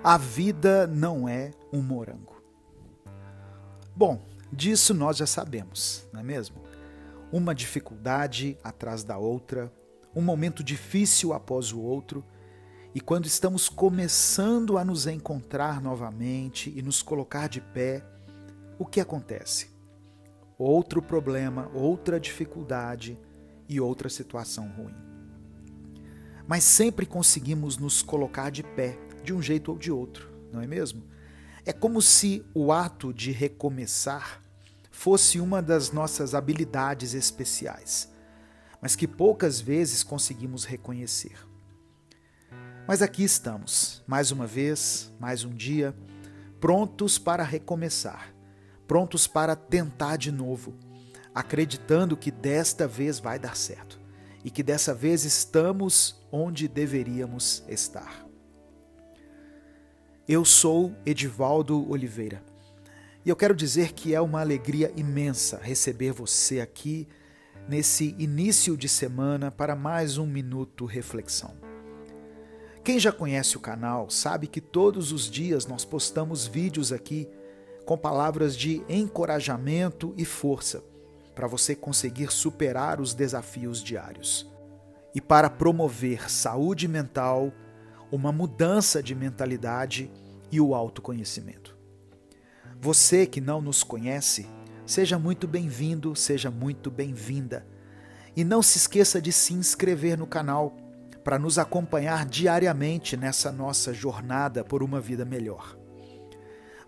A vida não é um morango. Bom, disso nós já sabemos, não é mesmo? Uma dificuldade atrás da outra, um momento difícil após o outro, e quando estamos começando a nos encontrar novamente e nos colocar de pé, o que acontece? Outro problema, outra dificuldade e outra situação ruim. Mas sempre conseguimos nos colocar de pé, de um jeito ou de outro, não é mesmo? É como se o ato de recomeçar fosse uma das nossas habilidades especiais, mas que poucas vezes conseguimos reconhecer. Mas aqui estamos, mais uma vez, mais um dia, prontos para recomeçar, prontos para tentar de novo, acreditando que desta vez vai dar certo e que dessa vez estamos onde deveríamos estar. Eu sou Edivaldo Oliveira e eu quero dizer que é uma alegria imensa receber você aqui nesse início de semana para mais um Minuto Reflexão. Quem já conhece o canal sabe que todos os dias nós postamos vídeos aqui com palavras de encorajamento e força para você conseguir superar os desafios diários e para promover saúde mental, uma mudança de mentalidade e o autoconhecimento. Você que não nos conhece, seja muito bem-vindo, seja muito bem-vinda. E não se esqueça de se inscrever no canal para nos acompanhar diariamente nessa nossa jornada por uma vida melhor.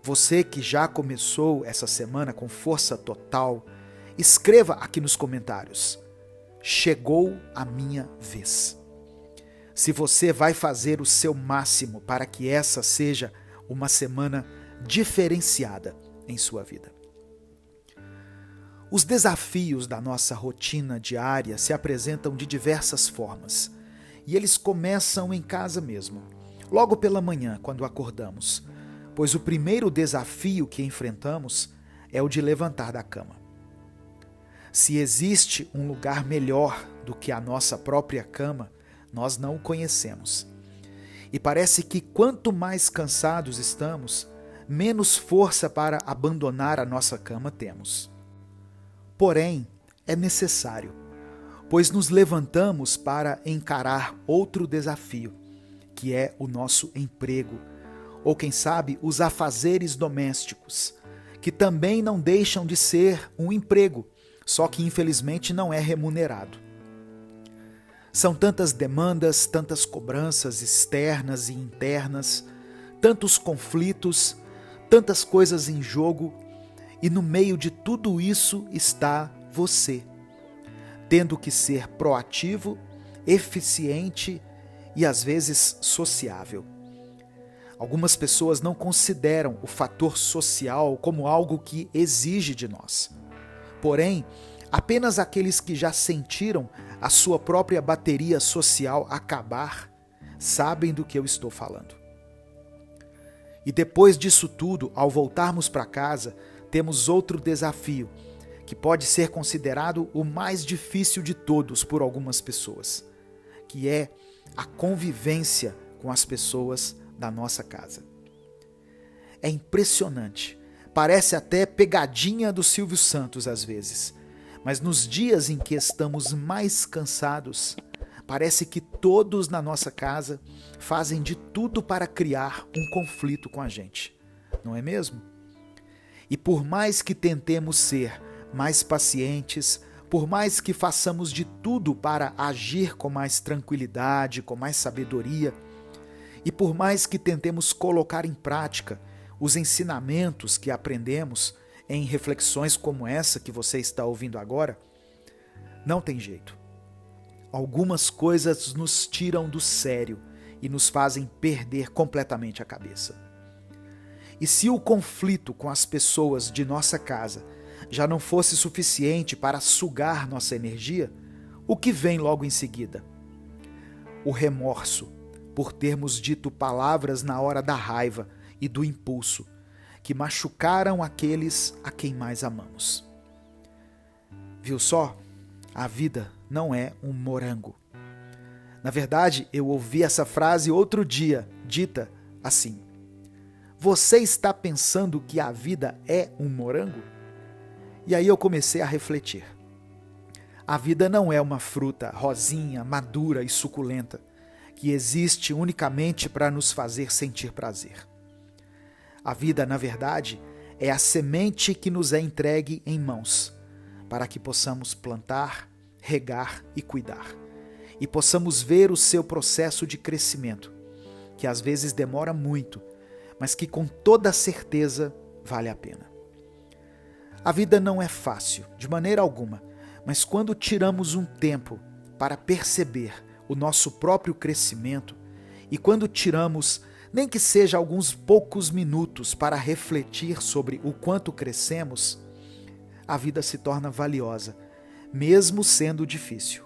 Você que já começou essa semana com força total, escreva aqui nos comentários: chegou a minha vez. Se você vai fazer o seu máximo para que essa seja uma semana diferenciada em sua vida. Os desafios da nossa rotina diária se apresentam de diversas formas e eles começam em casa mesmo, logo pela manhã, quando acordamos, pois o primeiro desafio que enfrentamos é o de levantar da cama. Se existe um lugar melhor do que a nossa própria cama, nós não o conhecemos. E parece que quanto mais cansados estamos, menos força para abandonar a nossa cama temos. Porém, é necessário, pois nos levantamos para encarar outro desafio, que é o nosso emprego, ou quem sabe os afazeres domésticos, que também não deixam de ser um emprego, só que infelizmente não é remunerado. São tantas demandas, tantas cobranças externas e internas, tantos conflitos, tantas coisas em jogo, e no meio de tudo isso está você, tendo que ser proativo, eficiente e às vezes sociável. Algumas pessoas não consideram o fator social como algo que exige de nós. Porém, apenas aqueles que já sentiram a sua própria bateria social acabar sabem do que eu estou falando. E depois disso tudo, ao voltarmos para casa, temos outro desafio, que pode ser considerado o mais difícil de todos por algumas pessoas, que é a convivência com as pessoas da nossa casa. É impressionante, parece até pegadinha do Silvio Santos às vezes, mas nos dias em que estamos mais cansados, parece que todos na nossa casa fazem de tudo para criar um conflito com a gente, não é mesmo? E por mais que tentemos ser mais pacientes, por mais que façamos de tudo para agir com mais tranquilidade, com mais sabedoria, e por mais que tentemos colocar em prática os ensinamentos que aprendemos em reflexões como essa que você está ouvindo agora, não tem jeito. Algumas coisas nos tiram do sério e nos fazem perder completamente a cabeça. E se o conflito com as pessoas de nossa casa já não fosse suficiente para sugar nossa energia, o que vem logo em seguida? O remorso por termos dito palavras na hora da raiva e do impulso, que machucaram aqueles a quem mais amamos. Viu só? A vida não é um morango. Na verdade, eu ouvi essa frase outro dia, dita assim: Você está pensando que a vida é um morango? E aí eu comecei a refletir. A vida não é uma fruta rosinha, madura e suculenta, que existe unicamente para nos fazer sentir prazer. A vida, na verdade, é a semente que nos é entregue em mãos, para que possamos plantar, regar e cuidar, e possamos ver o seu processo de crescimento, que às vezes demora muito, mas que com toda certeza vale a pena. A vida não é fácil, de maneira alguma, mas quando tiramos um tempo para perceber o nosso próprio crescimento e quando tiramos, nem que seja alguns poucos minutos para refletir sobre o quanto crescemos, a vida se torna valiosa, mesmo sendo difícil.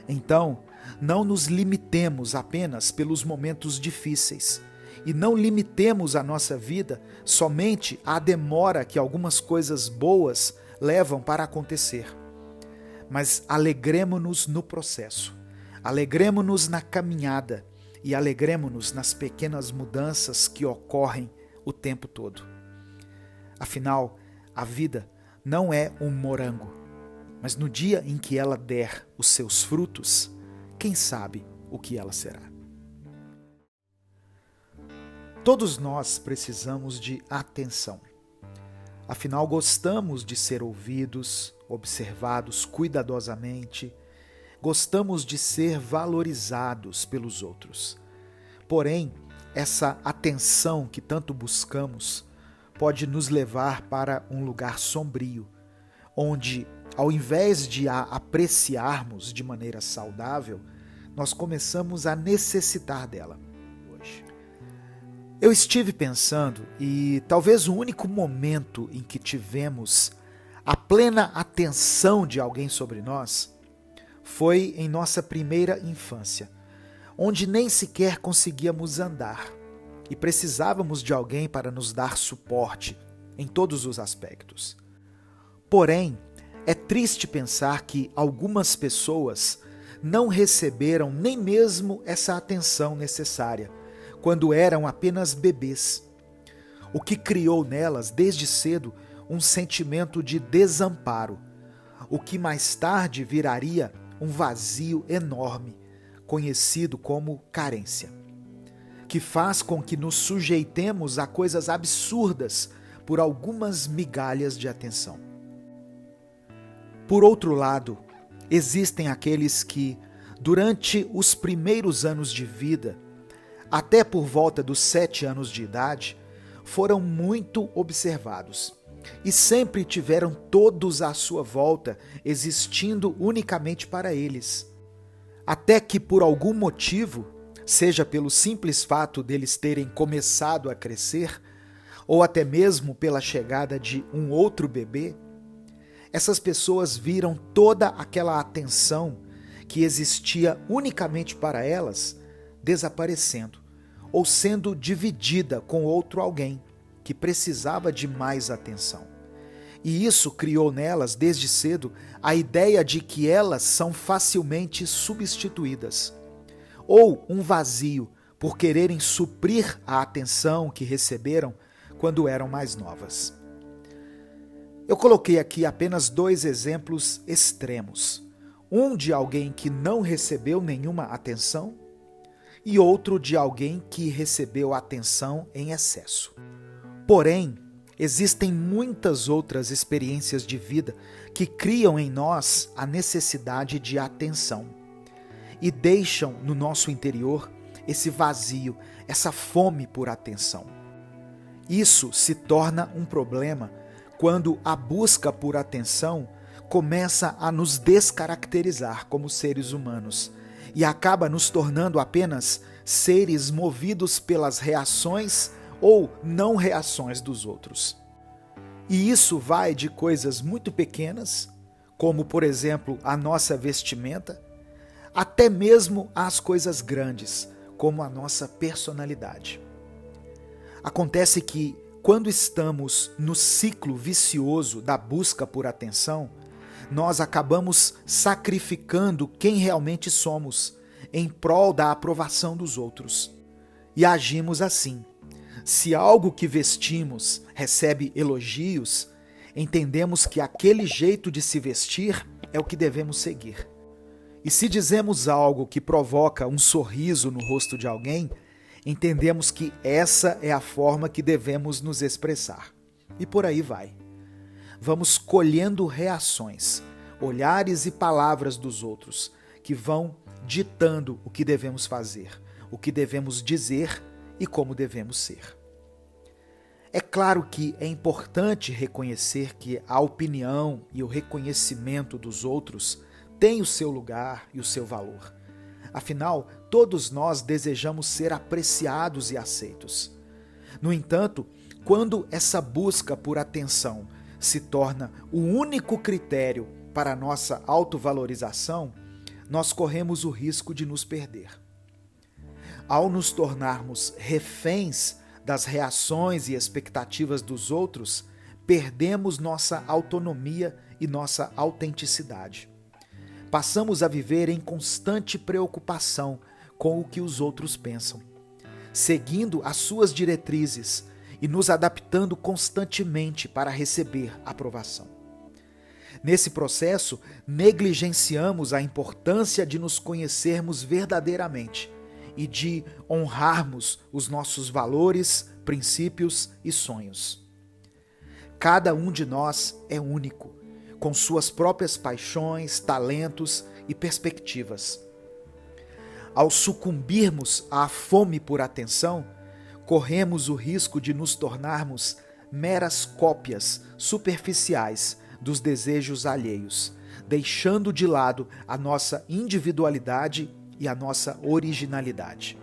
Então, não nos limitemos apenas pelos momentos difíceis e não limitemos a nossa vida somente à demora que algumas coisas boas levam para acontecer. Mas alegremo-nos no processo, alegremo-nos na caminhada e alegremo-nos nas pequenas mudanças que ocorrem o tempo todo. Afinal, a vida não é um morango, mas no dia em que ela der os seus frutos, quem sabe o que ela será. Todos nós precisamos de atenção. Afinal, gostamos de ser ouvidos, observados cuidadosamente, gostamos de ser valorizados pelos outros. Porém, essa atenção que tanto buscamos pode nos levar para um lugar sombrio, onde, ao invés de a apreciarmos de maneira saudável, nós começamos a necessitar dela. Eu estive pensando e talvez o único momento em que tivemos a plena atenção de alguém sobre nós foi em nossa primeira infância, onde nem sequer conseguíamos andar e precisávamos de alguém para nos dar suporte em todos os aspectos. Porém, é triste pensar que algumas pessoas não receberam nem mesmo essa atenção necessária quando eram apenas bebês, o que criou nelas desde cedo um sentimento de desamparo, o que mais tarde viraria um vazio enorme, conhecido como carência, que faz com que nos sujeitemos a coisas absurdas por algumas migalhas de atenção. Por outro lado, existem aqueles que, durante os primeiros anos de vida, até por volta dos 7 anos de idade, foram muito observados e sempre tiveram todos à sua volta existindo unicamente para eles. Até que por algum motivo, seja pelo simples fato deles terem começado a crescer, ou até mesmo pela chegada de um outro bebê, essas pessoas viram toda aquela atenção que existia unicamente para elas desaparecendo, ou sendo dividida com outro alguém que precisava de mais atenção. E isso criou nelas, desde cedo, a ideia de que elas são facilmente substituídas, ou um vazio por quererem suprir a atenção que receberam quando eram mais novas. Eu coloquei aqui apenas 2 exemplos extremos, um de alguém que não recebeu nenhuma atenção e outro de alguém que recebeu atenção em excesso. Porém, existem muitas outras experiências de vida que criam em nós a necessidade de atenção e deixam no nosso interior esse vazio, essa fome por atenção. Isso se torna um problema quando a busca por atenção começa a nos descaracterizar como seres humanos e acaba nos tornando apenas seres movidos pelas reações ou não reações dos outros. E isso vai de coisas muito pequenas, como por exemplo a nossa vestimenta, até mesmo às coisas grandes, como a nossa personalidade. Acontece que quando estamos no ciclo vicioso da busca por atenção, nós acabamos sacrificando quem realmente somos em prol da aprovação dos outros. E agimos assim, Se algo que vestimos recebe elogios, entendemos que aquele jeito de se vestir é o que devemos seguir. E se dizemos algo que provoca um sorriso no rosto de alguém, entendemos que essa é a forma que devemos nos expressar. E por aí vai. Vamos colhendo reações, olhares e palavras dos outros, que vão ditando o que devemos fazer, o que devemos dizer e como devemos ser. É claro que é importante reconhecer que a opinião e o reconhecimento dos outros têm o seu lugar e o seu valor. Afinal, todos nós desejamos ser apreciados e aceitos. No entanto, quando essa busca por atenção se torna o único critério para a nossa autovalorização, nós corremos o risco de nos perder. Ao nos tornarmos reféns das reações e expectativas dos outros, perdemos nossa autonomia e nossa autenticidade. Passamos a viver em constante preocupação com o que os outros pensam, seguindo as suas diretrizes e nos adaptando constantemente para receber aprovação. Nesse processo, negligenciamos a importância de nos conhecermos verdadeiramente e de honrarmos os nossos valores, princípios e sonhos. Cada um de nós é único, com suas próprias paixões, talentos e perspectivas. Ao sucumbirmos à fome por atenção, corremos o risco de nos tornarmos meras cópias superficiais dos desejos alheios, deixando de lado a nossa individualidade e a nossa originalidade.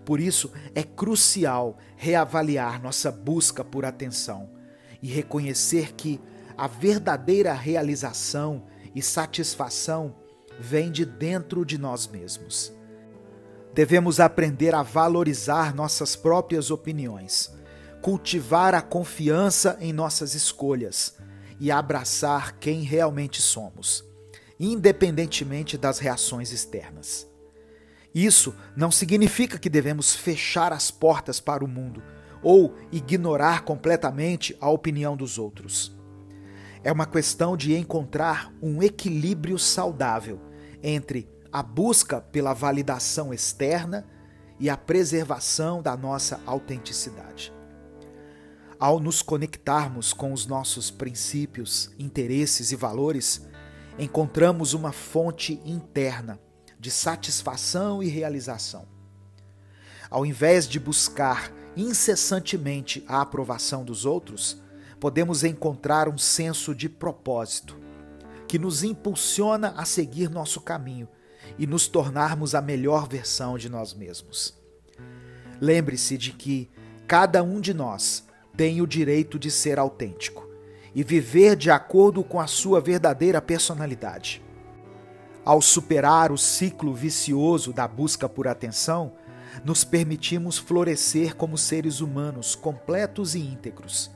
Por isso, é crucial reavaliar nossa busca por atenção e reconhecer que a verdadeira realização e satisfação vem de dentro de nós mesmos. Devemos aprender a valorizar nossas próprias opiniões, cultivar a confiança em nossas escolhas e abraçar quem realmente somos, independentemente das reações externas. Isso não significa que devemos fechar as portas para o mundo ou ignorar completamente a opinião dos outros. É uma questão de encontrar um equilíbrio saudável entre a busca pela validação externa e a preservação da nossa autenticidade. Ao nos conectarmos com os nossos princípios, interesses e valores, encontramos uma fonte interna de satisfação e realização. Ao invés de buscar incessantemente a aprovação dos outros, podemos encontrar um senso de propósito que nos impulsiona a seguir nosso caminho e nos tornarmos a melhor versão de nós mesmos. Lembre-se de que cada um de nós tem o direito de ser autêntico e viver de acordo com a sua verdadeira personalidade. Ao superar o ciclo vicioso da busca por atenção, nos permitimos florescer como seres humanos completos e íntegros.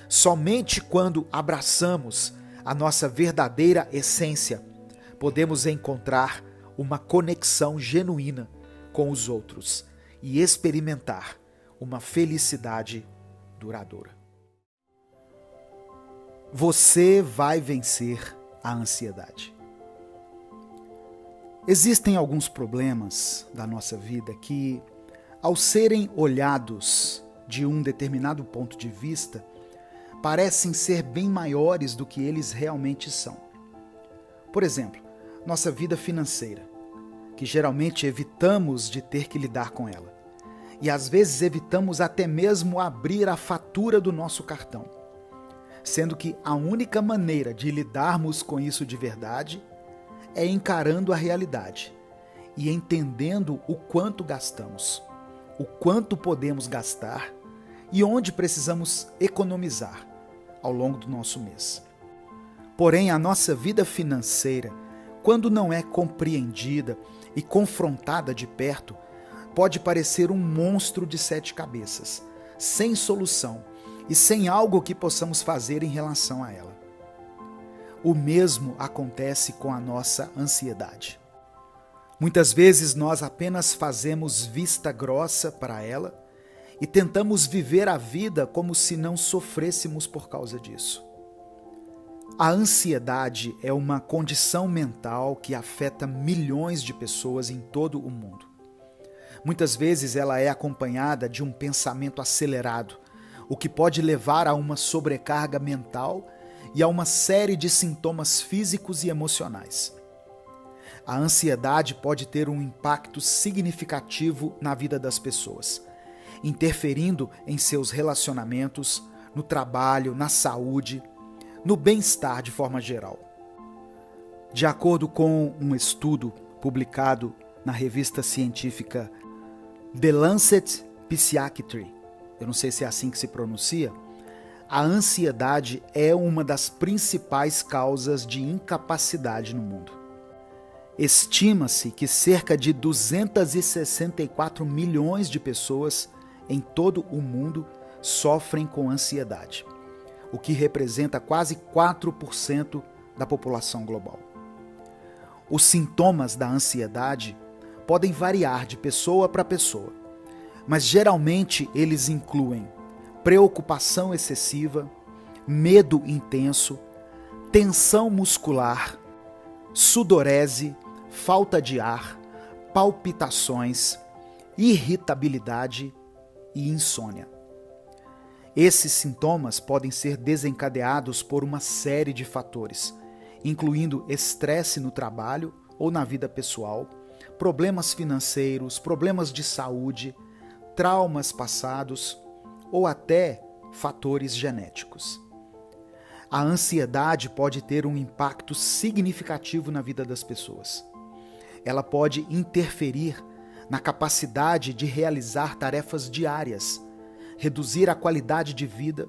Somente quando abraçamos a nossa verdadeira essência, podemos encontrar uma conexão genuína com os outros e experimentar uma felicidade duradoura. Você vai vencer a ansiedade. Existem alguns problemas da nossa vida que, ao serem olhados de um determinado ponto de vista, parecem ser bem maiores do que eles realmente são. Por exemplo, nossa vida financeira, que geralmente evitamos de ter que lidar com ela. E às vezes evitamos até mesmo abrir a fatura do nosso cartão, sendo que a única maneira de lidarmos com isso de verdade é encarando a realidade e entendendo o quanto gastamos, o quanto podemos gastar e onde precisamos economizar ao longo do nosso mês. Porém, a nossa vida financeira, quando não é compreendida e confrontada de perto, pode parecer um monstro de 7 cabeças, sem solução e sem algo que possamos fazer em relação a ela. O mesmo acontece com a nossa ansiedade. Muitas vezes nós apenas fazemos vista grossa para ela e tentamos viver a vida como se não sofrêssemos por causa disso. A ansiedade é uma condição mental que afeta milhões de pessoas em todo o mundo. Muitas vezes ela é acompanhada de um pensamento acelerado, o que pode levar a uma sobrecarga mental e a uma série de sintomas físicos e emocionais. A ansiedade pode ter um impacto significativo na vida das pessoas, interferindo em seus relacionamentos, no trabalho, na saúde, no bem-estar de forma geral. De acordo com um estudo publicado na revista científica The Lancet Psychiatry, eu não sei se é assim que se pronuncia, a ansiedade é uma das principais causas de incapacidade no mundo. Estima-se que cerca de 264 milhões de pessoas em todo o mundo sofrem com ansiedade, o que representa quase 4% da população global. Os sintomas da ansiedade podem variar de pessoa para pessoa, mas geralmente eles incluem preocupação excessiva, medo intenso, tensão muscular, sudorese, falta de ar, palpitações, irritabilidade e insônia. Esses sintomas podem ser desencadeados por uma série de fatores, incluindo estresse no trabalho ou na vida pessoal, problemas financeiros, problemas de saúde, traumas passados ou até fatores genéticos. A ansiedade pode ter um impacto significativo na vida das pessoas. Ela pode interferir na capacidade de realizar tarefas diárias, reduzir a qualidade de vida,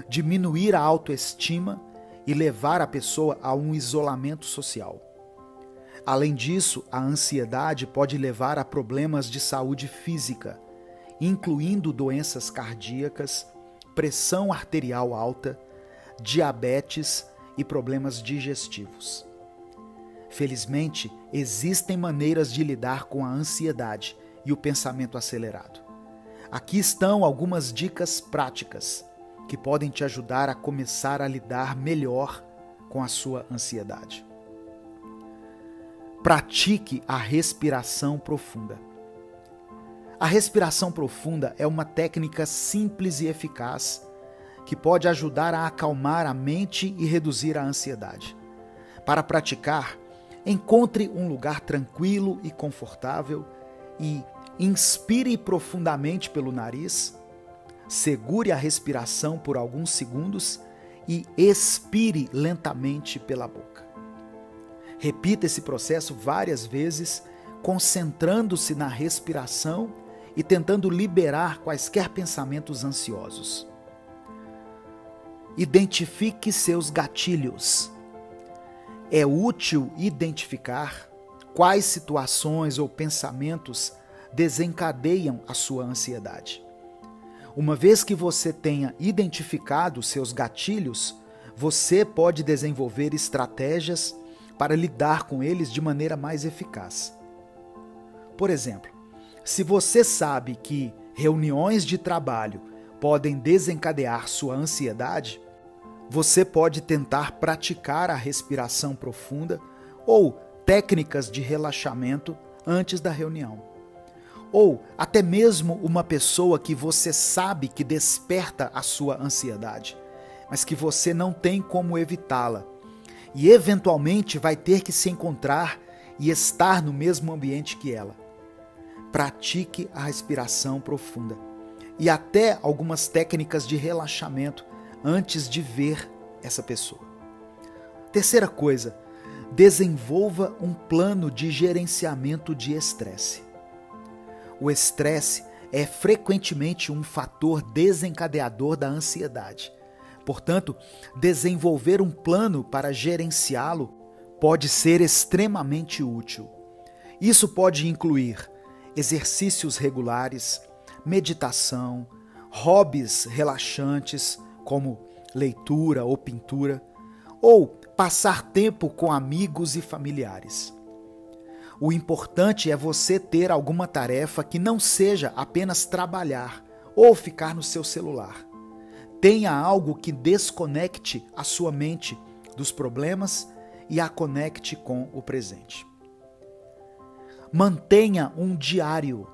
diminuir a autoestima e levar a pessoa a um isolamento social. Além disso, a ansiedade pode levar a problemas de saúde física, incluindo doenças cardíacas, pressão arterial alta, diabetes e problemas digestivos. Felizmente, existem maneiras de lidar com a ansiedade e o pensamento acelerado. Aqui estão algumas dicas práticas que podem te ajudar a começar a lidar melhor com a sua ansiedade. Pratique a respiração profunda. A respiração profunda é uma técnica simples e eficaz que pode ajudar a acalmar a mente e reduzir a ansiedade. Para praticar, encontre um lugar tranquilo e confortável e inspire profundamente pelo nariz, segure a respiração por alguns segundos e expire lentamente pela boca. Repita esse processo várias vezes, concentrando-se na respiração e tentando liberar quaisquer pensamentos ansiosos. Identifique seus gatilhos. É útil identificar quais situações ou pensamentos desencadeiam a sua ansiedade. Uma vez que você tenha identificado seus gatilhos, você pode desenvolver estratégias para lidar com eles de maneira mais eficaz. Por exemplo, se você sabe que reuniões de trabalho podem desencadear sua ansiedade, você pode tentar praticar a respiração profunda ou técnicas de relaxamento antes da reunião. Ou até mesmo uma pessoa que você sabe que desperta a sua ansiedade, mas que você não tem como evitá-la e eventualmente vai ter que se encontrar e estar no mesmo ambiente que ela. Pratique a respiração profunda e até algumas técnicas de relaxamento antes de ver essa pessoa. Terceira coisa, desenvolva um plano de gerenciamento de estresse. O estresse é frequentemente um fator desencadeador da ansiedade. Portanto, desenvolver um plano para gerenciá-lo pode ser extremamente útil. Isso pode incluir exercícios regulares, meditação, hobbies relaxantes, como leitura ou pintura, ou passar tempo com amigos e familiares. O importante é você ter alguma tarefa que não seja apenas trabalhar ou ficar no seu celular. Tenha algo que desconecte a sua mente dos problemas e a conecte com o presente. Mantenha um diário.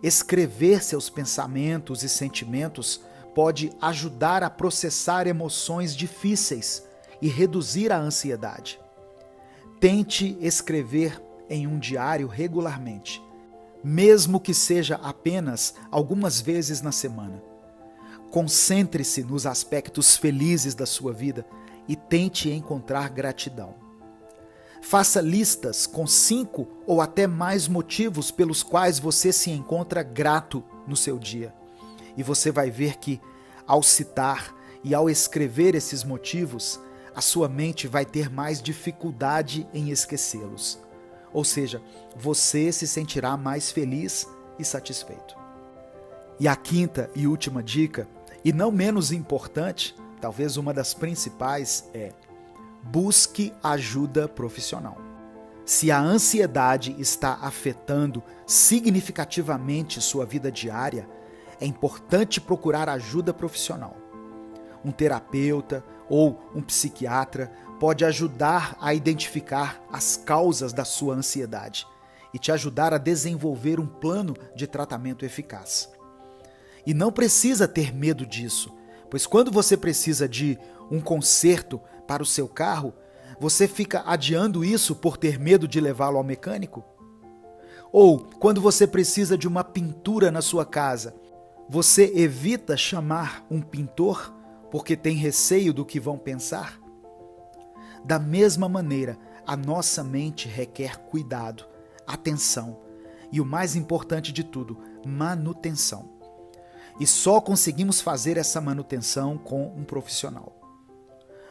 Escrever seus pensamentos e sentimentos pode ajudar a processar emoções difíceis e reduzir a ansiedade. Tente escrever em um diário regularmente, mesmo que seja apenas algumas vezes na semana. Concentre-se nos aspectos felizes da sua vida e tente encontrar gratidão. Faça listas com 5 ou até mais motivos pelos quais você se encontra grato no seu dia. E você vai ver que, ao citar e ao escrever esses motivos, a sua mente vai ter mais dificuldade em esquecê-los. Ou seja, você se sentirá mais feliz e satisfeito. E a quinta e última dica, e não menos importante, talvez uma das principais, é: busque ajuda profissional. Se a ansiedade está afetando significativamente sua vida diária, é importante procurar ajuda profissional. Um terapeuta ou um psiquiatra pode ajudar a identificar as causas da sua ansiedade e te ajudar a desenvolver um plano de tratamento eficaz. E não precisa ter medo disso, pois quando você precisa de um conserto para o seu carro, você fica adiando isso por ter medo de levá-lo ao mecânico? Ou quando você precisa de uma pintura na sua casa, você evita chamar um pintor porque tem receio do que vão pensar? Da mesma maneira, a nossa mente requer cuidado, atenção e, o mais importante de tudo, manutenção. E só conseguimos fazer essa manutenção com um profissional.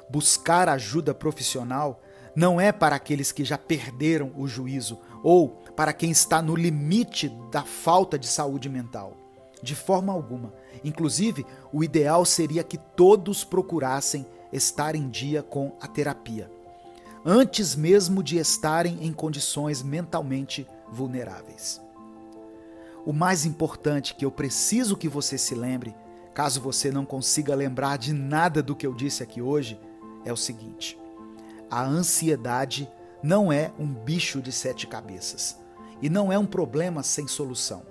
Buscar ajuda profissional não é para aqueles que já perderam o juízo ou para quem está no limite da falta de saúde mental. De forma alguma. Inclusive, o ideal seria que todos procurassem estar em dia com a terapia, antes mesmo de estarem em condições mentalmente vulneráveis. O mais importante que eu preciso que você se lembre, caso você não consiga lembrar de nada do que eu disse aqui hoje, é o seguinte: a ansiedade não é um bicho de 7 cabeças e não é um problema sem solução.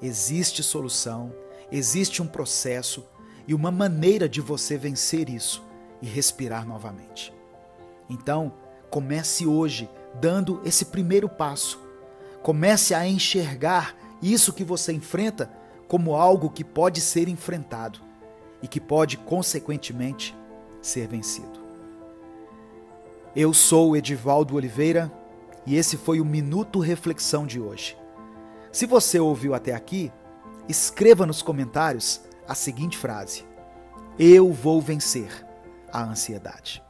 Existe solução, existe um processo e uma maneira de você vencer isso e respirar novamente. Então, comece hoje dando esse primeiro passo. Comece a enxergar isso que você enfrenta como algo que pode ser enfrentado e que pode, consequentemente, ser vencido. Eu sou o Edivaldo Oliveira e esse foi o Minuto Reflexão de hoje. Se você ouviu até aqui, escreva nos comentários a seguinte frase: eu vou vencer a ansiedade.